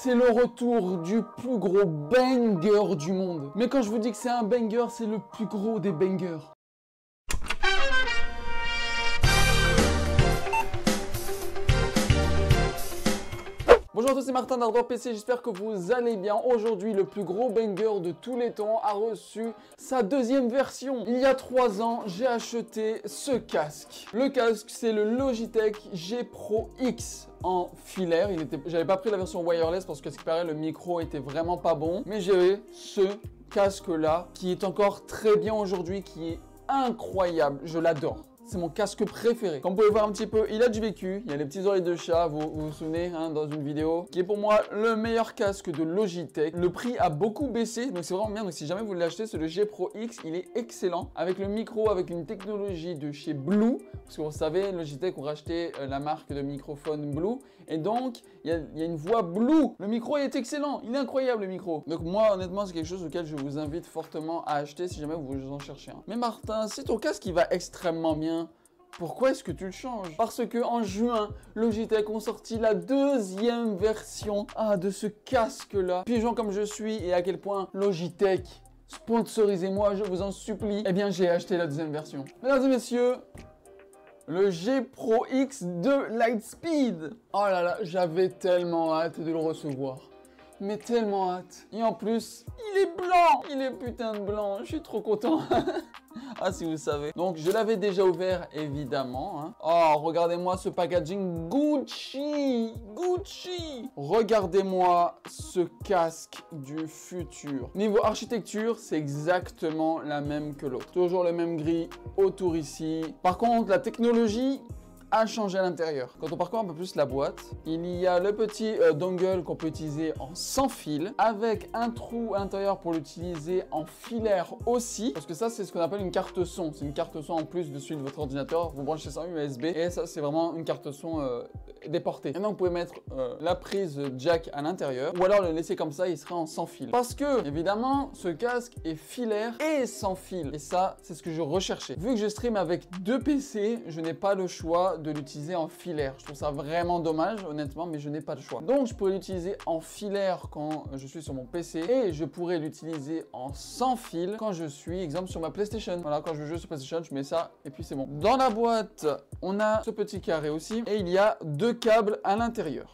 c'est le retour du plus gros banger du monde. Mais quand je vous dis que c'est un banger, c'est le plus gros des bangers. Bonjour à tous, c'est Martin d'Ardor PC, j'espère que vous allez bien. Aujourd'hui, le plus gros banger de tous les temps a reçu sa deuxième version. Il y a 3 ans, j'ai acheté ce casque. Le casque, c'est le Logitech G Pro X en filaire. J'avais pas pris la version wireless parce que ce qui paraît, le micro était vraiment pas bon. Mais j'ai ce casque-là qui est encore très bien aujourd'hui, qui est incroyable. Je l'adore. C'est mon casque préféré. Comme vous pouvez voir un petit peu, il a du vécu. Il y a les petites oreilles de chat, vous vous souvenez, hein, dans une vidéo, qui est pour moi le meilleur casque de Logitech. Le prix a beaucoup baissé, donc c'est vraiment bien. Donc si jamais vous l'achetez, c'est le G Pro X. Il est excellent. Avec le micro, avec une technologie de chez Blue. Parce que vous savez, Logitech ont racheté la marque de microphone Blue. Et donc, il y a une voix Blue. Le micro est excellent. Il est incroyable, le micro. Donc moi, honnêtement, c'est quelque chose auquel je vous invite fortement à acheter si jamais vous en cherchez un. Mais Martin, si ton casque, il va extrêmement bien, pourquoi est-ce que tu le changes? Parce que en juin, Logitech ont sorti la deuxième version de ce casque-là. Pigeon comme je suis et à quel point Logitech, sponsorisez-moi, je vous en supplie. Eh bien, j'ai acheté la deuxième version. Mesdames et messieurs, le G Pro X de Lightspeed. Oh là là, j'avais tellement hâte de le recevoir. Mais tellement hâte. Et en plus, il est blanc. Il est putain de blanc. Je suis trop content. Ah, si vous savez. Donc, je l'avais déjà ouvert, évidemment. Hein. Oh, regardez-moi ce packaging Gucci. Gucci. Regardez-moi ce casque du futur. Niveau architecture, c'est exactement la même que l'autre. Toujours le même gris autour ici. Par contre, la technologie a changé à l'intérieur. Quand on parcourt un peu plus la boîte, il y a le petit dongle qu'on peut utiliser en sans fil avec un trou à l'intérieur pour l'utiliser en filaire aussi, parce que ça c'est ce qu'on appelle une carte son. C'est une carte son en plus dessus de votre ordinateur. Vous branchez ça en USB et ça c'est vraiment une carte son déportée. Maintenant vous pouvez mettre la prise jack à l'intérieur ou alors le laisser comme ça, il sera en sans fil. Parce que évidemment ce casque est filaire et sans fil et ça c'est ce que je recherchais. Vu que je stream avec 2 PC, je n'ai pas le choix de l'utiliser en filaire. Je trouve ça vraiment dommage, honnêtement, mais je n'ai pas le choix. Donc, je pourrais l'utiliser en filaire quand je suis sur mon PC et je pourrais l'utiliser en sans fil quand je suis, exemple, sur ma PlayStation. Voilà, quand je joue sur PlayStation, je mets ça et puis c'est bon. Dans la boîte, on a ce petit carré aussi et il y a 2 câbles à l'intérieur.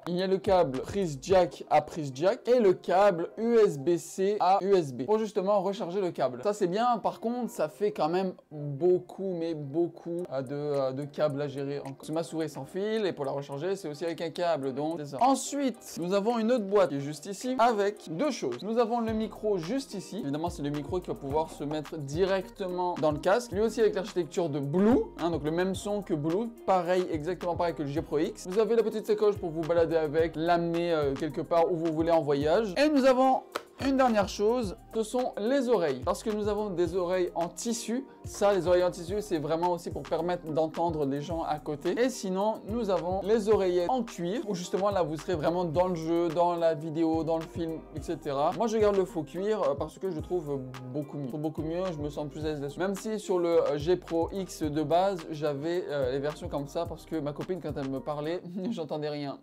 Il y a le câble prise jack à prise jack et le câble USB-C à USB pour justement recharger le câble. Ça c'est bien, par contre ça fait quand même beaucoup, mais beaucoup de câbles à gérer. Ma souris sans fil et pour la recharger c'est aussi avec un câble, donc c'est ça. Ensuite nous avons une autre boîte qui est juste ici avec 2 choses. Nous avons le micro juste ici. Évidemment c'est le micro qui va pouvoir se mettre directement dans le casque. Lui aussi avec l'architecture de Blue, hein, donc le même son que Blue, pareil, exactement pareil que le G Pro X. Vous avez la petite sacoche pour vous balader avec, l'amener quelque part où vous voulez en voyage. Et nous avons une dernière chose, ce sont les oreilles. Parce que nous avons des oreilles en tissu. Ça, les oreilles en tissu, c'est vraiment aussi pour permettre d'entendre les gens à côté. Et sinon, nous avons les oreillettes en cuir, où justement là, vous serez vraiment dans le jeu, dans la vidéo, dans le film, etc. Moi, je garde le faux cuir parce que je le trouve beaucoup mieux. Beaucoup mieux, je me sens plus à l'aise dessus. Même si sur le G Pro X de base, j'avais les versions comme ça parce que ma copine, quand elle me parlait, j'entendais rien.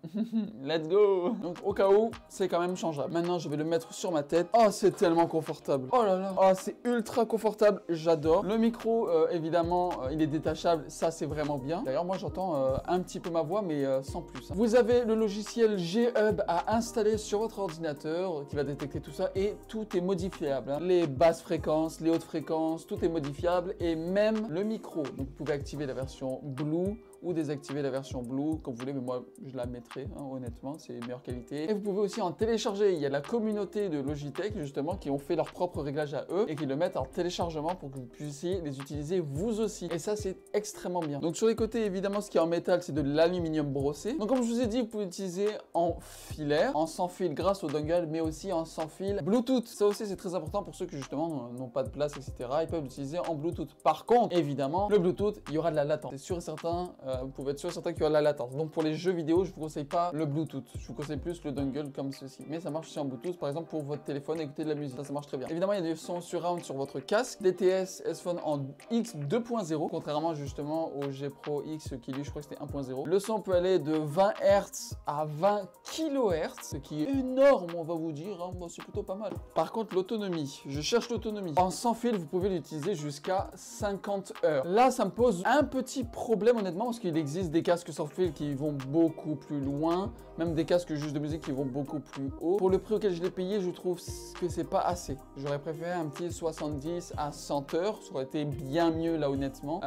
Let's go! Donc, au cas où, c'est quand même changeable. Maintenant, je vais le mettre sur ma tête. Oh, c'est tellement confortable. Oh là là. Oh, c'est ultra confortable. J'adore. Le micro, évidemment, il est détachable. Ça, c'est vraiment bien. D'ailleurs, moi, j'entends un petit peu ma voix, mais sans plus. Vous avez le logiciel G-Hub à installer sur votre ordinateur qui va détecter tout ça et tout est modifiable. Hein. Les basses fréquences, les hautes fréquences, tout est modifiable et même le micro. Donc, vous pouvez activer la version Blue ou désactiver la version Blue comme vous voulez, mais moi je la mettrai, hein, honnêtement, c'est meilleure qualité. Et vous pouvez aussi en télécharger. Il y a la communauté de Logitech justement qui ont fait leur propre réglage à eux et qui le mettent en téléchargement pour que vous puissiez les utiliser vous aussi. Et ça c'est extrêmement bien. Donc sur les côtés évidemment ce qui est en métal c'est de l'aluminium brossé. Donc comme je vous ai dit vous pouvez l'utiliser en filaire, en sans fil grâce au dongle, mais aussi en sans fil Bluetooth. Ça aussi c'est très important pour ceux qui justement n'ont pas de place etc. Ils peuvent l'utiliser en Bluetooth. Par contre évidemment le Bluetooth il y aura de la latence. C'est sûr et certain. vous pouvez être sûr certain qu'il y aura la latence. Donc pour les jeux vidéo, je vous conseille pas le Bluetooth. Je vous conseille plus le dongle comme ceci. Mais ça marche aussi en Bluetooth, par exemple pour votre téléphone, écouter de la musique. Ça marche très bien. Évidemment, il y a des sons surround sur votre casque. DTS S-Phone en X 2.0, contrairement justement au G Pro X qui lui, je crois que c'était 1.0. Le son peut aller de 20 Hz à 20 kHz, ce qui est énorme, on va vous dire. Hein. Bon, c'est plutôt pas mal. Par contre, l'autonomie, je cherche l'autonomie. En sans fil, vous pouvez l'utiliser jusqu'à 50 heures. Là, ça me pose un petit problème honnêtement parce qu'il existe des casques sans fil qui vont beaucoup plus loin, même des casques juste de musique qui vont beaucoup plus haut. Pour le prix auquel je l'ai payé, je trouve que c'est pas assez. J'aurais préféré un petit 70 à 100 heures, ça aurait été bien mieux là honnêtement.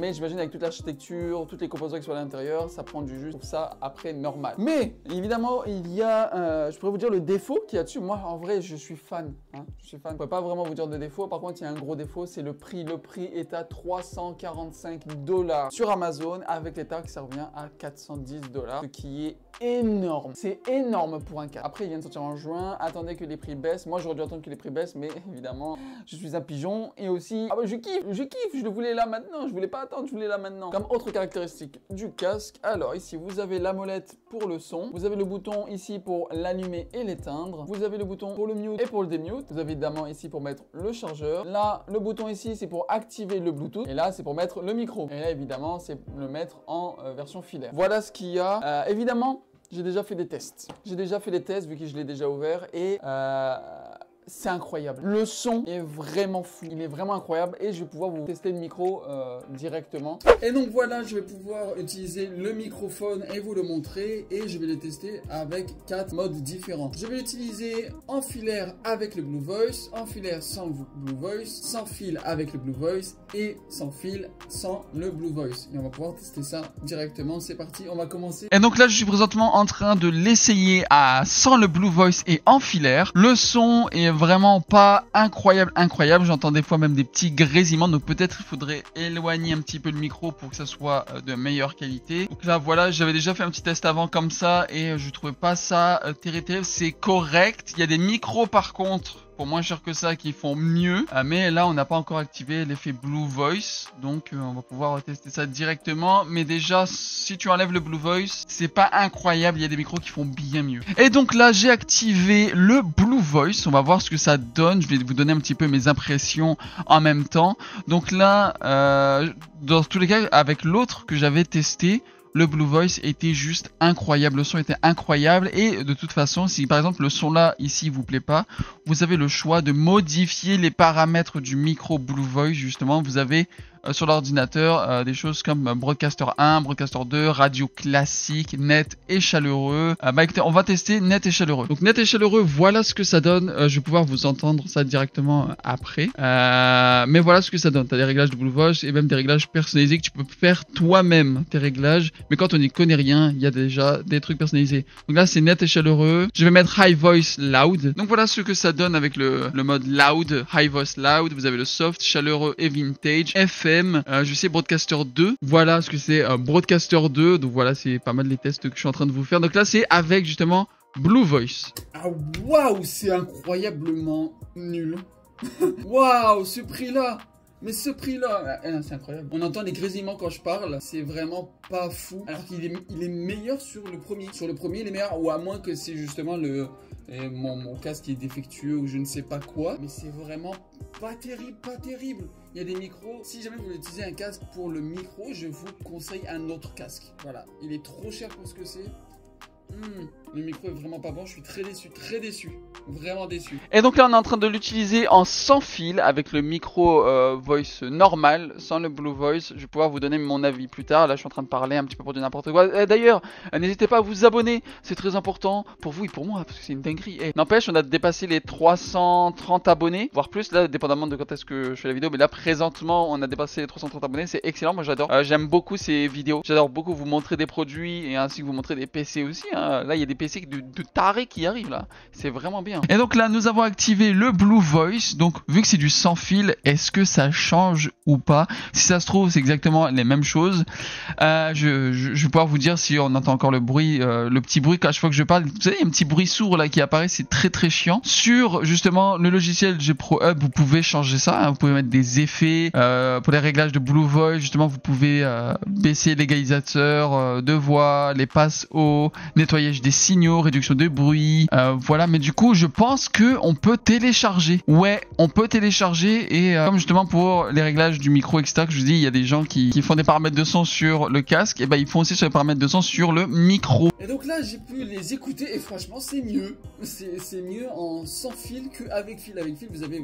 Mais j'imagine avec toute l'architecture, toutes les composants qui sont à l'intérieur, ça prend du jus. Je trouve ça après normal. Mais évidemment, il y a, je pourrais vous dire le défaut qu'il y a dessus. Moi, en vrai, je suis fan. Hein. Je suis fan. Je ne peux pas vraiment vous dire de défaut. Par contre, il y a un gros défaut, c'est le prix. Le prix est à 345 $ sur Amazon. Avec les taxes, ça revient à 410 $, ce qui est énorme. C'est énorme pour un casque. Après, ils viennent sortir en juin. Attendez que les prix baissent. Moi, j'aurais dû attendre que les prix baissent, mais évidemment, je suis un pigeon. Et aussi, ah bah, je kiffe. Je le voulais là maintenant. Je voulais pas attendre, je voulais là maintenant. Comme autre caractéristique du casque, alors ici, vous avez la molette pour le son. Vous avez le bouton ici pour l'allumer et l'éteindre. Vous avez le bouton pour le mute et pour le démute. Vous avez évidemment ici pour mettre le chargeur. Là, le bouton ici, c'est pour activer le Bluetooth. Et là, c'est pour mettre le micro. Et là, évidemment, c'est le mettre en version filaire. Voilà ce qu'il y a. Évidemment, j'ai déjà fait des tests. J'ai déjà fait des tests vu que je l'ai déjà ouvert et c'est incroyable. Le son est vraiment fou. Il est vraiment incroyable et je vais pouvoir vous tester le micro directement. Et donc voilà, je vais pouvoir utiliser le microphone et vous le montrer et je vais le tester avec 4 modes différents. Je vais l'utiliser en filaire avec le Blue Voice, en filaire sans le Blue Voice, sans fil avec le Blue Voice et sans fil sans le Blue Voice. Et on va pouvoir tester ça directement. C'est parti, on va commencer. Et donc là, je suis présentement en train de l'essayer sans le Blue Voice et en filaire. Le son est vraiment pas incroyable. J'entends des fois même des petits grésillements, donc peut-être il faudrait éloigner un petit peu le micro pour que ça soit de meilleure qualité. Donc là voilà, j'avais déjà fait un petit test avant comme ça et je trouvais pas ça terrible. C'est correct. Il y a des micros par contre pour moins cher que ça qui font mieux, mais là on n'a pas encore activé l'effet Blue Voice, donc on va pouvoir tester ça directement. Mais déjà, si tu enlèves le Blue Voice, c'est pas incroyable, il y a des micros qui font bien mieux. Et donc là j'ai activé le Blue Voice, on va voir ce que ça donne. Je vais vous donner un petit peu mes impressions en même temps. Donc là, dans tous les cas, avec l'autre que j'avais testé, le Blue Voice était juste incroyable, le son était incroyable. Et de toute façon, si par exemple le son là ici vous plaît pas, vous avez le choix de modifier les paramètres du micro Blue Voice. Justement, vous avez sur l'ordinateur des choses comme Broadcaster 1, Broadcaster 2, radio classique, net et chaleureux. Bah écoutez, on va tester net et chaleureux. Donc net et chaleureux, voilà ce que ça donne. Je vais pouvoir vous entendre ça directement après. Mais voilà ce que ça donne. Tu as des réglages de Blue Voice et même des réglages personnalisés que tu peux faire toi-même, tes réglages. Mais quand on n'y connaît rien, il y a déjà des trucs personnalisés. Donc là, c'est net et chaleureux. Je vais mettre High Voice Loud. Donc voilà ce que ça donne avec le mode Loud, High Voice Loud. Vous avez le soft, chaleureux et vintage. FM. Je sais Broadcaster 2. Voilà ce que c'est Broadcaster 2. Donc voilà, c'est pas mal les tests que je suis en train de vous faire. Donc là, c'est avec justement Blue Voice. Ah waouh, c'est incroyablement nul. Waouh, ce prix-là. Mais ce prix-là, c'est incroyable. On entend les grésillements quand je parle. C'est vraiment pas fou. Alors qu'il est meilleur sur le premier. Sur le premier, il est meilleur. Ou à moins que c'est justement mon casque qui est défectueux ou je ne sais pas quoi. Mais c'est vraiment pas terrible, pas terrible. Il y a des micros. Si jamais vous utilisez un casque pour le micro, je vous conseille un autre casque. Voilà. Il est trop cher pour ce que c'est. Le micro est vraiment pas bon, je suis très déçu, vraiment déçu. Et donc là on est en train de l'utiliser en sans fil avec le micro voice normal, sans le Blue Voice. Je vais pouvoir vous donner mon avis plus tard. Là je suis en train de parler un petit peu pour dire n'importe quoi. D'ailleurs, n'hésitez pas à vous abonner, c'est très important pour vous et pour moi parce que c'est une dinguerie. N'empêche, on a dépassé les 330 abonnés, voire plus là, dépendamment de quand est-ce que je fais la vidéo. Mais là présentement on a dépassé les 330 abonnés, c'est excellent, moi j'adore. J'aime beaucoup ces vidéos, j'adore beaucoup vous montrer des produits et ainsi que vous montrer des PC aussi. Là il y a des PC de tarés qui arrivent là, c'est vraiment bien. hein. Et donc là, nous avons activé le Blue Voice. Donc, vu que c'est du sans fil, est-ce que ça change ou pas? Si ça se trouve, c'est exactement les mêmes choses. Je vais pouvoir vous dire si on entend encore le bruit, le petit bruit quand chaque fois que je parle. Vous savez, il y a un petit bruit sourd là qui apparaît, c'est très très chiant. Sur justement le logiciel G Pro Hub, vous pouvez changer ça, hein. Vous pouvez mettre des effets pour les réglages de Blue Voice. Justement, vous pouvez baisser l'égalisateur de voix, les passes haut, nettoyage des signaux, réduction de bruit, voilà. Mais du coup, je pense que on peut télécharger. Ouais, on peut télécharger et comme justement pour les réglages du micro, etc. Que je vous dis, il y a des gens qui font des paramètres de son sur le casque, et ben ils font aussi sur les paramètres de son sur le micro. Et donc là, j'ai pu les écouter et franchement, c'est mieux. C'est mieux en sans fil qu'avec fil. Avec fil, vous savez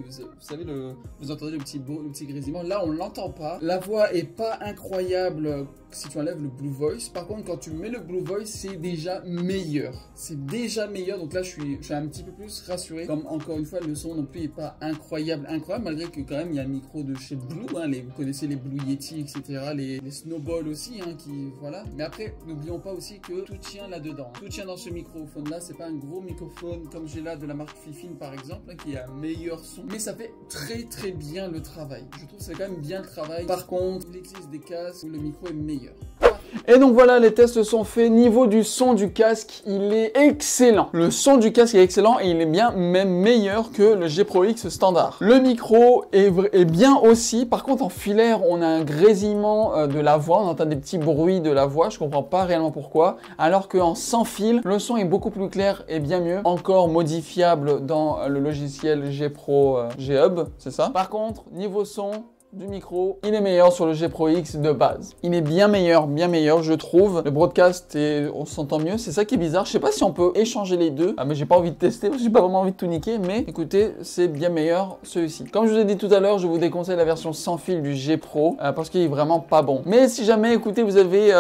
vous entendez le petit grésillement. Là, on l'entend pas. La voix est pas incroyable si tu enlèves le Blue Voice. Par contre, quand tu mets le Blue Voice, c'est déjà meilleur. C'est déjà meilleur. Donc là, je suis un petit peu plus rassuré. Comme encore une fois, le son non plus est pas incroyable, malgré que quand même il y a un micro de chez Blue. Hein, vous connaissez les Blue Yeti, etc. Les Snowball aussi, hein, voilà. Mais après, n'oublions pas aussi que tout tient là-dedans. Tout tient dans ce microphone-là. C'est pas un gros microphone comme j'ai là de la marque Fifine par exemple, hein, qui a un meilleur son. Mais ça fait très très bien le travail. Je trouve que c'est quand même bien le travail. Par contre, il existe des casques où le micro est meilleur. Et donc voilà, les tests sont faits. Niveau du son du casque, il est excellent. Le son du casque est excellent et il est bien, même meilleur que le G Pro X standard. Le micro est bien aussi. Par contre, en filaire, on a un grésillement de la voix. On entend des petits bruits de la voix. Je comprends pas réellement pourquoi. Alors qu'en sans fil, le son est beaucoup plus clair et bien mieux. Encore modifiable dans le logiciel G Pro G Hub, c'est ça. Par contre, niveau son du micro, il est meilleur sur le G Pro X de base. Il est bien meilleur, je trouve. Le broadcast, on s'entend mieux. C'est ça qui est bizarre. Je sais pas si on peut échanger les deux. Mais j'ai pas envie de tester. J'ai pas vraiment envie de tout niquer. Mais écoutez, c'est bien meilleur celui-ci. Comme je vous ai dit tout à l'heure, je vous déconseille la version sans fil du G Pro parce qu'il est vraiment pas bon. Mais si jamais, écoutez, vous avez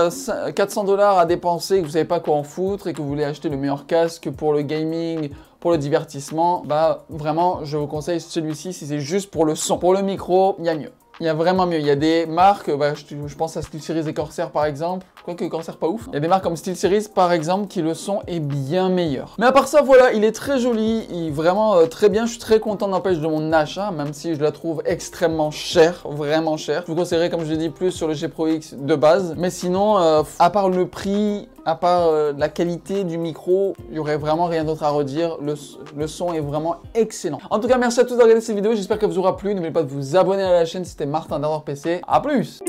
400 $ à dépenser, que vous savez pas quoi en foutre et que vous voulez acheter le meilleur casque pour le gaming, pour le divertissement, bah vraiment, je vous conseille celui-ci si c'est juste pour le son. Pour le micro, il y a mieux. Il y a vraiment mieux. Il y a des marques, je pense à SteelSeries et Corsair par exemple. Quoique Corsair pas ouf. Il y a des marques comme SteelSeries par exemple qui le son est bien meilleur. Mais à part ça, voilà, il est très joli. Il est vraiment très bien. Je suis très content n'empêche de mon achat, même si je la trouve extrêmement chère. Vraiment chère. Je vous conseillerais, comme je l'ai dit, plus sur le G Pro X de base. Mais sinon, à part le prix, à part la qualité du micro, il n'y aurait vraiment rien d'autre à redire. Le son est vraiment excellent. En tout cas, merci à tous d'avoir regardé cette vidéo. J'espère qu'elle vous aura plu. N'oubliez pas de vous abonner à la chaîne si c'était Martin d'Ardor PC. A plus!